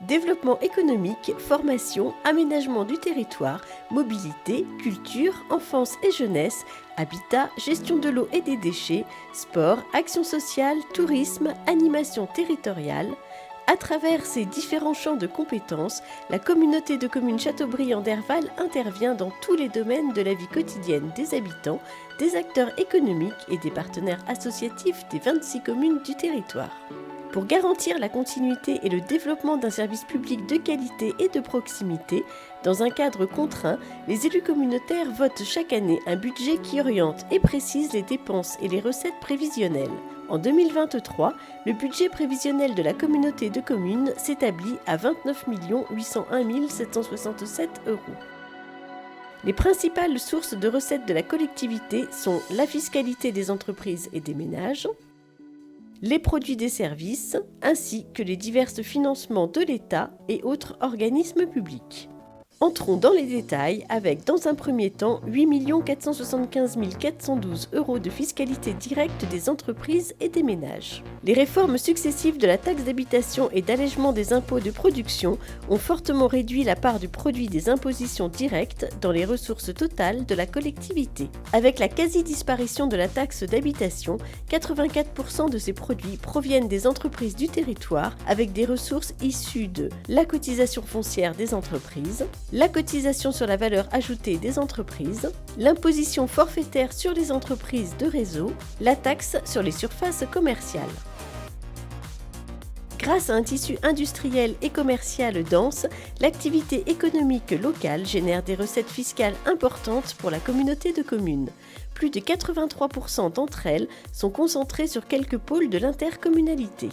Développement économique, formation, aménagement du territoire, mobilité, culture, enfance et jeunesse, habitat, gestion de l'eau et des déchets, sport, action sociale, tourisme, animation territoriale. À travers ces différents champs de compétences, la communauté de communes Châteaubriand-Derval intervient dans tous les domaines de la vie quotidienne des habitants, des acteurs économiques et des partenaires associatifs des 26 communes du territoire. Pour garantir la continuité et le développement d'un service public de qualité et de proximité, dans un cadre contraint, les élus communautaires votent chaque année un budget qui oriente et précise les dépenses et les recettes prévisionnelles. En 2023, le budget prévisionnel de la communauté de communes s'établit à 29 801 767 €. Les principales sources de recettes de la collectivité sont la fiscalité des entreprises et des ménages, les produits des services, ainsi que les divers financements de l'État et autres organismes publics. Entrons dans les détails avec, dans un premier temps, 8 475 412 € de fiscalité directe des entreprises et des ménages. Les réformes successives de la taxe d'habitation et d'allègement des impôts de production ont fortement réduit la part du produit des impositions directes dans les ressources totales de la collectivité. Avec la quasi-disparition de la taxe d'habitation, 84% de ces produits proviennent des entreprises du territoire avec des ressources issues de la cotisation foncière des entreprises, la cotisation sur la valeur ajoutée des entreprises, l'imposition forfaitaire sur les entreprises de réseau, la taxe sur les surfaces commerciales. Grâce à un tissu industriel et commercial dense, l'activité économique locale génère des recettes fiscales importantes pour la communauté de communes. Plus de 83% d'entre elles sont concentrées sur quelques pôles de l'intercommunalité.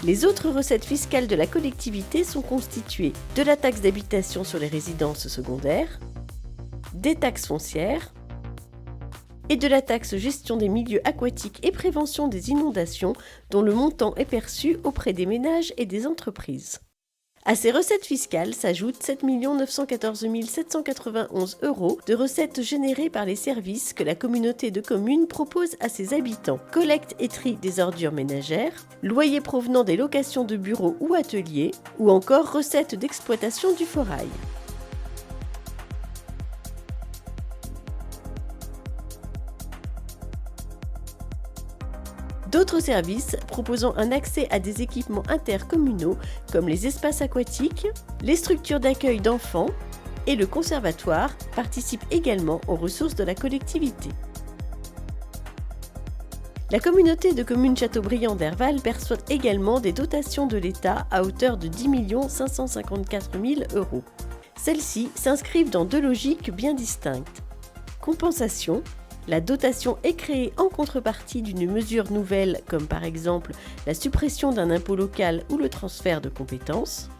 Les autres recettes fiscales de la collectivité sont constituées de la taxe d'habitation sur les résidences secondaires, des taxes foncières et de la taxe gestion des milieux aquatiques et prévention des inondations dont le montant est perçu auprès des ménages et des entreprises. À ces recettes fiscales s'ajoutent 7 914 791 € de recettes générées par les services que la communauté de communes propose à ses habitants. Collecte et tri des ordures ménagères, loyers provenant des locations de bureaux ou ateliers, ou encore recettes d'exploitation du forail. D'autres services proposant un accès à des équipements intercommunaux comme les espaces aquatiques, les structures d'accueil d'enfants et le conservatoire participent également aux ressources de la collectivité. La communauté de communes Châteaubriand-Derval perçoit également des dotations de l'État à hauteur de 10 554 000 €. Celles-ci s'inscrivent dans deux logiques bien distinctes. Compensation. La dotation est créée en contrepartie d'une mesure nouvelle comme par exemple la suppression d'un impôt local ou le transfert de compétences.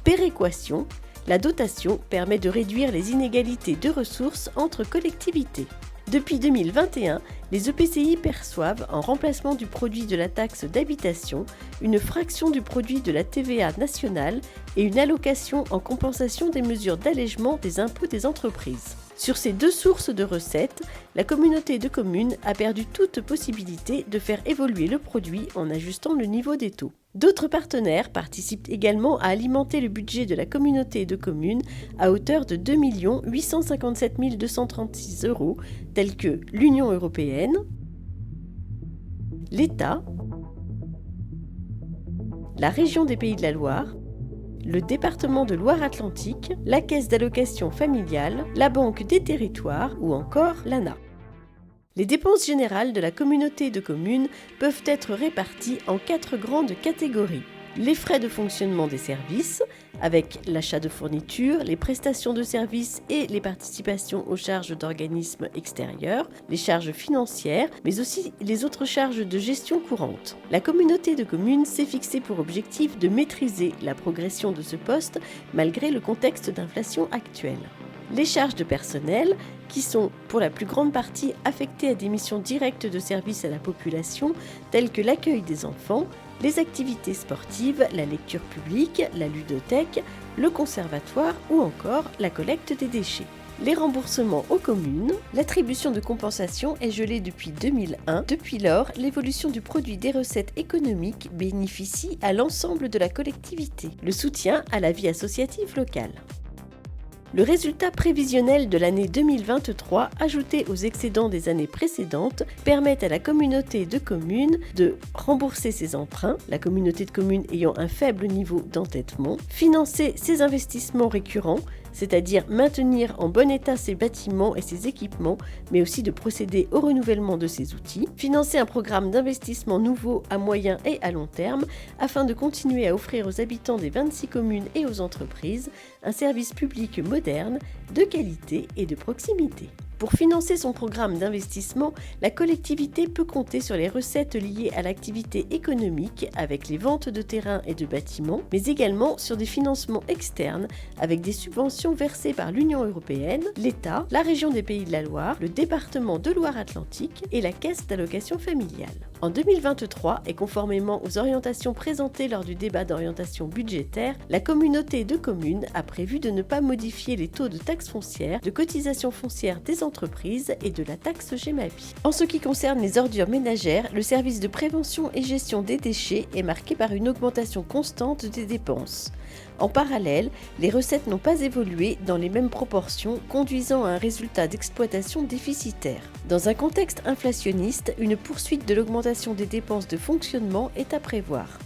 Péréquation. La dotation permet de réduire les inégalités de ressources entre collectivités. Depuis 2021, les EPCI perçoivent, en remplacement du produit de la taxe d'habitation, une fraction du produit de la TVA nationale et une allocation en compensation des mesures d'allègement des impôts des entreprises. Sur ces deux sources de recettes, la communauté de communes a perdu toute possibilité de faire évoluer le produit en ajustant le niveau des taux. D'autres partenaires participent également à alimenter le budget de la communauté de communes à hauteur de 2 857 236 €, tels que l'Union européenne, l'État, la région des Pays de la Loire, le département de Loire-Atlantique, la Caisse d'allocation familiale, la Banque des territoires ou encore l'ANA. Les dépenses générales de la communauté de communes peuvent être réparties en 4 grandes catégories. Les frais de fonctionnement des services, avec l'achat de fournitures, les prestations de services et les participations aux charges d'organismes extérieurs, les charges financières, mais aussi les autres charges de gestion courante. La communauté de communes s'est fixé pour objectif de maîtriser la progression de ce poste malgré le contexte d'inflation actuel. Les charges de personnel, qui sont pour la plus grande partie affectées à des missions directes de service à la population, telles que l'accueil des enfants, les activités sportives, la lecture publique, la ludothèque, le conservatoire ou encore la collecte des déchets. Les remboursements aux communes, l'attribution de compensation est gelée depuis 2001. Depuis lors, l'évolution du produit des recettes économiques bénéficie à l'ensemble de la collectivité. Le soutien à la vie associative locale. Le résultat prévisionnel de l'année 2023, ajouté aux excédents des années précédentes, permet à la communauté de communes de rembourser ses emprunts, la communauté de communes ayant un faible niveau d'endettement, financer ses investissements récurrents, c'est-à-dire maintenir en bon état ses bâtiments et ses équipements, mais aussi de procéder au renouvellement de ses outils, financer un programme d'investissement nouveau à moyen et à long terme, afin de continuer à offrir aux habitants des 26 communes et aux entreprises un service public moderne, de qualité et de proximité. Pour financer son programme d'investissement, la collectivité peut compter sur les recettes liées à l'activité économique avec les ventes de terrains et de bâtiments, mais également sur des financements externes avec des subventions versées par l'Union européenne, l'État, la région des Pays de la Loire, le département de Loire-Atlantique et la Caisse d'allocation familiale. En 2023, et conformément aux orientations présentées lors du débat d'orientation budgétaire, la communauté de communes a prévu de ne pas modifier les taux de taxes foncières, de cotisation foncière des entreprises et de la taxe Gemapi. En ce qui concerne les ordures ménagères, le service de prévention et gestion des déchets est marqué par une augmentation constante des dépenses. En parallèle, les recettes n'ont pas évolué dans les mêmes proportions, conduisant à un résultat d'exploitation déficitaire. Dans un contexte inflationniste, une poursuite de l'augmentation des dépenses de fonctionnement est à prévoir.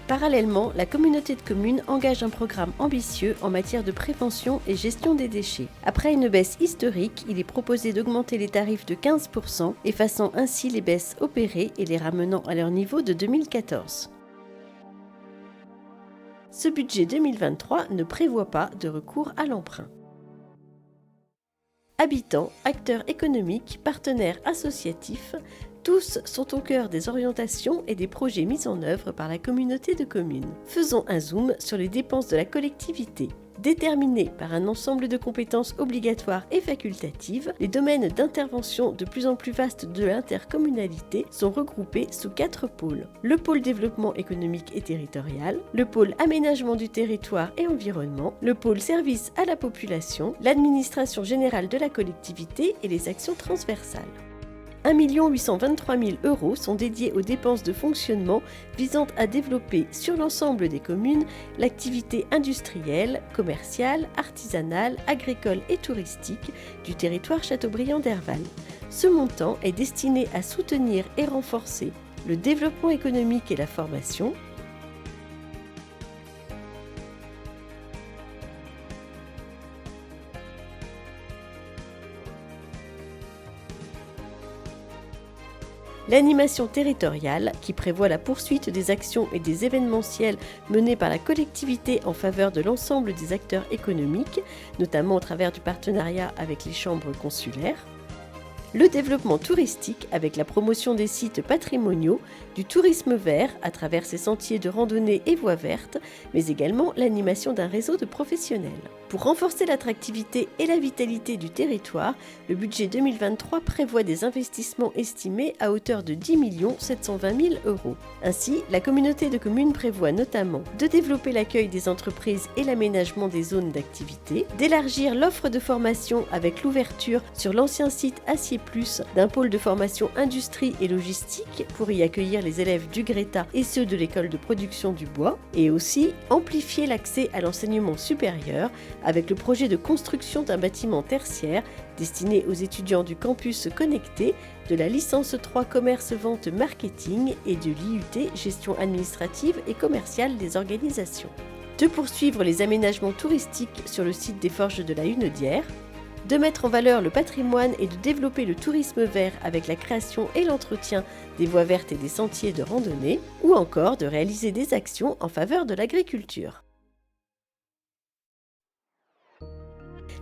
Parallèlement, la communauté de communes engage un programme ambitieux en matière de prévention et gestion des déchets. Après une baisse historique, il est proposé d'augmenter les tarifs de 15%, effaçant ainsi les baisses opérées et les ramenant à leur niveau de 2014. Ce budget 2023 ne prévoit pas de recours à l'emprunt. Habitants, acteurs économiques, partenaires associatifs, tous sont au cœur des orientations et des projets mis en œuvre par la communauté de communes. Faisons un zoom sur les dépenses de la collectivité. Déterminés par un ensemble de compétences obligatoires et facultatives, les domaines d'intervention de plus en plus vastes de l'intercommunalité sont regroupés sous 4 pôles. Le pôle développement économique et territorial, le pôle aménagement du territoire et environnement, le pôle service à la population, l'administration générale de la collectivité et les actions transversales. 1 823 000 € sont dédiés aux dépenses de fonctionnement visant à développer sur l'ensemble des communes l'activité industrielle, commerciale, artisanale, agricole et touristique du territoire Châteaubriand-Derval. Ce montant est destiné à soutenir et renforcer le développement économique et la formation, l'animation territoriale, qui prévoit la poursuite des actions et des événementiels menés par la collectivité en faveur de l'ensemble des acteurs économiques, notamment au travers du partenariat avec les chambres consulaires. Le développement touristique avec la promotion des sites patrimoniaux, du tourisme vert à travers ses sentiers de randonnée et voies vertes, mais également l'animation d'un réseau de professionnels. Pour renforcer l'attractivité et la vitalité du territoire, le budget 2023 prévoit des investissements estimés à hauteur de 10 720 000 €. Ainsi, la communauté de communes prévoit notamment de développer l'accueil des entreprises et l'aménagement des zones d'activité, d'élargir l'offre de formation avec l'ouverture sur l'ancien site Acier Plus d'un pôle de formation industrie et logistique pour y accueillir les élèves du Greta et ceux de l'école de production du bois, et aussi amplifier l'accès à l'enseignement supérieur avec le projet de construction d'un bâtiment tertiaire destiné aux étudiants du campus connecté, de la licence 3 commerce, vente, marketing et de l'IUT gestion administrative et commerciale des organisations. De poursuivre les aménagements touristiques sur le site des Forges de la Hunaudière, de mettre en valeur le patrimoine et de développer le tourisme vert avec la création et l'entretien des voies vertes et des sentiers de randonnée, ou encore de réaliser des actions en faveur de l'agriculture.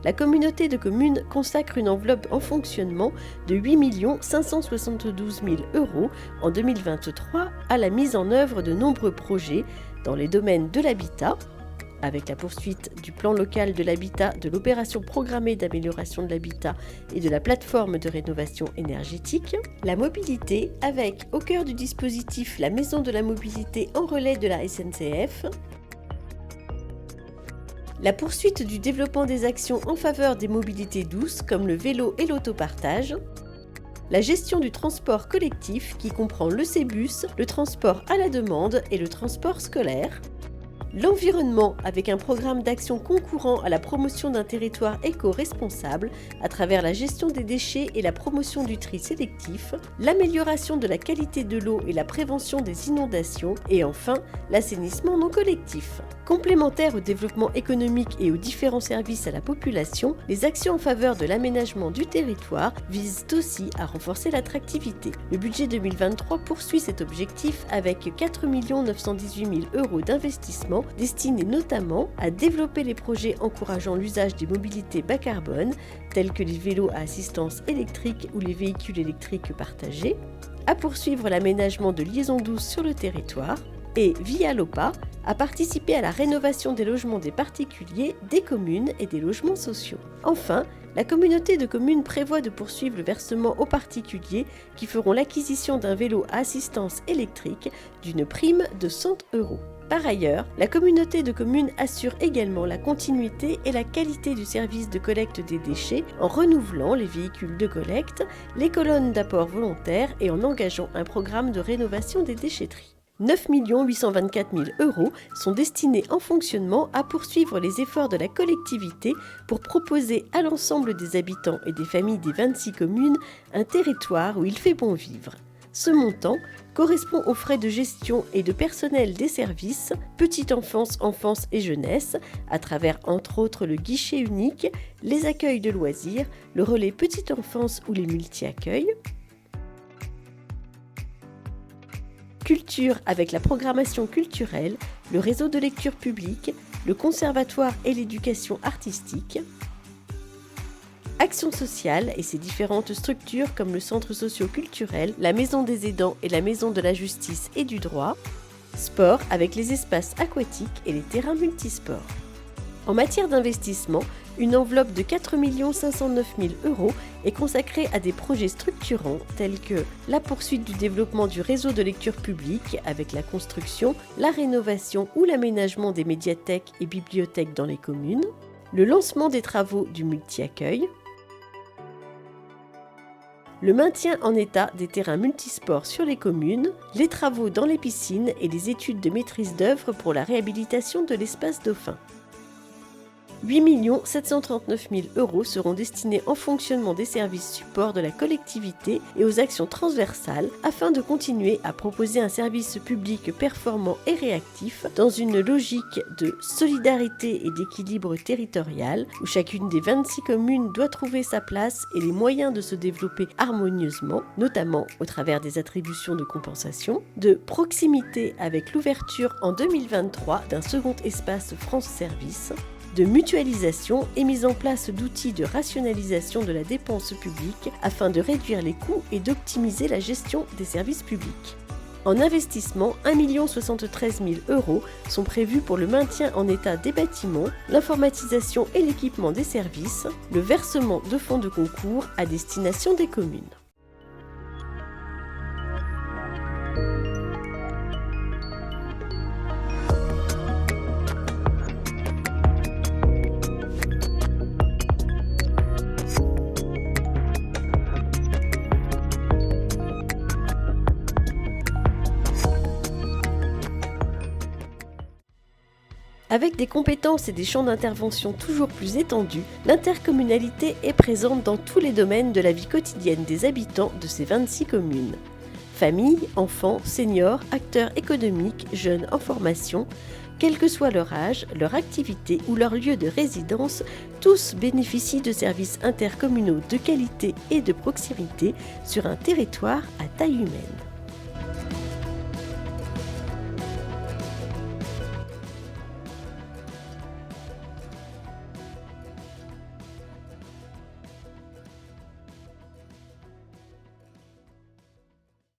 La communauté de communes consacre une enveloppe en fonctionnement de 8 572 000 € en 2023 à la mise en œuvre de nombreux projets dans les domaines de l'habitat, avec la poursuite du plan local de l'habitat, de l'opération programmée d'amélioration de l'habitat et de la plateforme de rénovation énergétique. La mobilité, avec au cœur du dispositif la Maison de la mobilité en relais de la SNCF. La poursuite du développement des actions en faveur des mobilités douces comme le vélo et l'autopartage. La gestion du transport collectif qui comprend le C-Bus, le transport à la demande et le transport scolaire. L'environnement avec un programme d'action concourant à la promotion d'un territoire éco-responsable à travers la gestion des déchets et la promotion du tri sélectif, l'amélioration de la qualité de l'eau et la prévention des inondations et enfin l'assainissement non collectif. Complémentaires au développement économique et aux différents services à la population, les actions en faveur de l'aménagement du territoire visent aussi à renforcer l'attractivité. Le budget 2023 poursuit cet objectif avec 4 918 000 € d'investissement destinés notamment à développer les projets encourageant l'usage des mobilités bas carbone, tels que les vélos à assistance électrique ou les véhicules électriques partagés, à poursuivre l'aménagement de liaisons douces sur le territoire, et, via l'OPA, à participer à la rénovation des logements des particuliers, des communes et des logements sociaux. Enfin, la communauté de communes prévoit de poursuivre le versement aux particuliers qui feront l'acquisition d'un vélo à assistance électrique d'une prime de 100 €. Par ailleurs, la communauté de communes assure également la continuité et la qualité du service de collecte des déchets en renouvelant les véhicules de collecte, les colonnes d'apport volontaires et en engageant un programme de rénovation des déchetteries. 9 824 000 € sont destinés en fonctionnement à poursuivre les efforts de la collectivité pour proposer à l'ensemble des habitants et des familles des 26 communes un territoire où il fait bon vivre. Ce montant correspond aux frais de gestion et de personnel des services petite enfance, enfance et jeunesse, à travers entre autres le guichet unique, les accueils de loisirs, le relais petite enfance ou les multi-accueils. Culture avec la programmation culturelle, le réseau de lecture publique, le conservatoire et l'éducation artistique. Action sociale et ses différentes structures comme le centre socio-culturel, la maison des aidants et la maison de la justice et du droit. Sport avec les espaces aquatiques et les terrains multisports. En matière d'investissement, une enveloppe de 4 509 000 € est consacrée à des projets structurants tels que la poursuite du développement du réseau de lecture publique avec la construction, la rénovation ou l'aménagement des médiathèques et bibliothèques dans les communes, le lancement des travaux du multi-accueil, le maintien en état des terrains multisports sur les communes, les travaux dans les piscines et les études de maîtrise d'œuvre pour la réhabilitation de l'espace dauphin. 8 739 000 € seront destinés en fonctionnement des services supports de la collectivité et aux actions transversales afin de continuer à proposer un service public performant et réactif dans une logique de solidarité et d'équilibre territorial où chacune des 26 communes doit trouver sa place et les moyens de se développer harmonieusement, notamment au travers des attributions de compensation, de proximité avec l'ouverture en 2023 d'un second espace France Service, de mutualisation et mise en place d'outils de rationalisation de la dépense publique afin de réduire les coûts et d'optimiser la gestion des services publics. En investissement, 1 073 000 € sont prévus pour le maintien en état des bâtiments, l'informatisation et l'équipement des services, le versement de fonds de concours à destination des communes. Avec des compétences et des champs d'intervention toujours plus étendus, l'intercommunalité est présente dans tous les domaines de la vie quotidienne des habitants de ces 26 communes. Familles, enfants, seniors, acteurs économiques, jeunes en formation, quel que soit leur âge, leur activité ou leur lieu de résidence, tous bénéficient de services intercommunaux de qualité et de proximité sur un territoire à taille humaine.